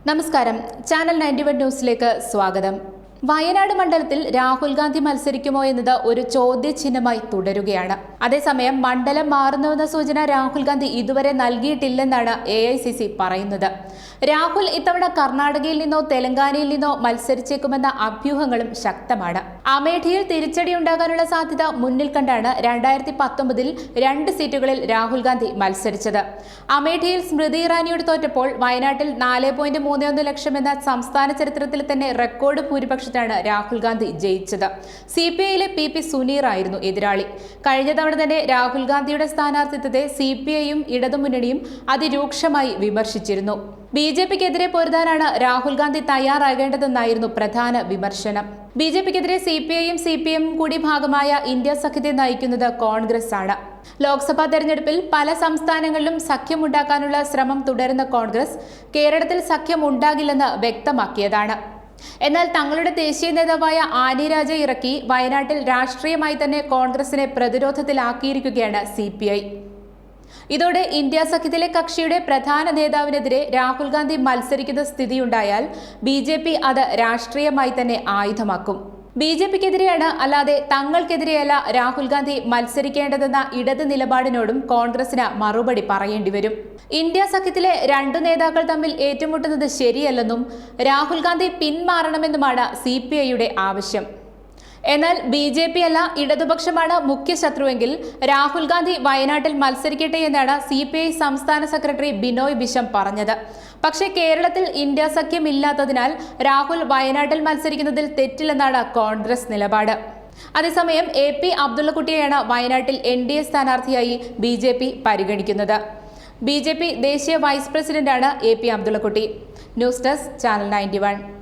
നമസ്കാരം, ചാനൽ 91 ന്യൂസിലേക്ക് സ്വാഗതം. വയനാട് മണ്ഡലത്തിൽ രാഹുൽ ഗാന്ധി മത്സരിക്കുമോ എന്നത് ഒരു ചോദ്യചിഹ്നമായി തുടരുകയാണ്. അതേസമയം മണ്ഡലം മാറുന്നുവെന്ന സൂചന രാഹുൽ ഗാന്ധി ഇതുവരെ നൽകിയിട്ടില്ലെന്നാണ് AICC പറയുന്നത്. രാഹുൽ ഇത്തവണ കർണാടകയിൽ നിന്നോ തെലങ്കാനയിൽ നിന്നോ മത്സരിച്ചേക്കുമെന്ന അഭ്യൂഹങ്ങളും ശക്തമാണ്. അമേഠിയിൽ തിരിച്ചടി ഉണ്ടാകാനുള്ള സാധ്യത മുന്നിൽ കണ്ടാണ് 2019 2 സീറ്റുകളിൽ രാഹുൽ ഗാന്ധി മത്സരിച്ചത്. അമേഠിയിൽ സ്മൃതി ഇറാനിയോട് തോറ്റപ്പോൾ വയനാട്ടിൽ 4.31 ലക്ഷം എന്ന സംസ്ഥാന ചരിത്രത്തിൽ തന്നെ റെക്കോർഡ് ഭൂരിപക്ഷത്തിലാണ് രാഹുൽ ഗാന്ധി ജയിച്ചത്. CPIയിലെ PP സുനീർ ആയിരുന്നു എതിരാളി. കഴിഞ്ഞ തവണ തന്നെ രാഹുൽ ഗാന്ധിയുടെ സ്ഥാനാർത്ഥിത്വത്തെ CPIയും ഇടതുമുന്നണിയും അതിരൂക്ഷമായി വിമർശിച്ചിരുന്നു. BJPക്കെതിരെ പൊരുതാനാണ് രാഹുൽ ഗാന്ധി തയ്യാറാകേണ്ടതെന്നായിരുന്നു പ്രധാന വിമർശനം. BJPക്കെതിരെ CPIയും CPM കൂടി ഭാഗമായ ഇന്ത്യ സഖ്യത്തെ നയിക്കുന്നത് കോൺഗ്രസ് ആണ്. ലോക്സഭാ തെരഞ്ഞെടുപ്പിൽ പല സംസ്ഥാനങ്ങളിലും സഖ്യമുണ്ടാക്കാനുള്ള ശ്രമം തുടരുന്ന കോൺഗ്രസ് കേരളത്തിൽ സഖ്യമുണ്ടാകില്ലെന്ന് വ്യക്തമാക്കിയതാണ്. എന്നാൽ തങ്ങളുടെ ദേശീയ നേതാവായ ആനി രാജ ഇറക്കി വയനാട്ടിൽ രാഷ്ട്രീയമായി തന്നെ കോൺഗ്രസിനെ പ്രതിരോധത്തിലാക്കിയിരിക്കുകയാണ് CPI. ഇതോടെ ഇന്ത്യ സഖ്യത്തിലെ കക്ഷിയുടെ പ്രധാന നേതാവിനെതിരെ രാഹുൽ ഗാന്ധി മത്സരിക്കുന്ന സ്ഥിതിയുണ്ടായാൽ BJP അത് രാഷ്ട്രീയമായി തന്നെ ആയുധമാക്കും. BJPക്കെതിരെയാണ്, അല്ലാതെ തങ്ങൾക്കെതിരെയല്ല രാഹുൽ ഗാന്ധി മത്സരിക്കേണ്ടതെന്ന ഇടത് നിലപാടിനോടും കോൺഗ്രസിന് മറുപടി പറയേണ്ടി വരും. ഇന്ത്യ സഖ്യത്തിലെ 2 നേതാക്കൾ തമ്മിൽ ഏറ്റുമുട്ടുന്നത് ശരിയല്ലെന്നും രാഹുൽ ഗാന്ധി പിന്മാറണമെന്നുമാണ് CPIയുടെ ആവശ്യം. എന്നാൽ BJP അല്ല, ഇടതുപക്ഷമാണ് മുഖ്യ ശത്രുവെങ്കിൽ രാഹുൽ ഗാന്ധി വയനാട്ടിൽ മത്സരിക്കട്ടെ എന്നാണ് CPI സംസ്ഥാന സെക്രട്ടറി ബിനോയ് വിശ്വം പറഞ്ഞത്. പക്ഷേ കേരളത്തിൽ ഇന്ത്യ സഖ്യമില്ലാത്തതിനാൽ രാഹുൽ വയനാട്ടിൽ മത്സരിക്കുന്നതിൽ തെറ്റില്ലെന്നാണ് കോൺഗ്രസ് നിലപാട്. അതേസമയം AP അബ്ദുള്ളക്കുട്ടിയെയാണ് വയനാട്ടിൽ NDA സ്ഥാനാർത്ഥിയായി BJP പരിഗണിക്കുന്നത്. BJP ദേശീയ വൈസ് പ്രസിഡന്റാണ് AP Abdullakutty. News desk, channel 91.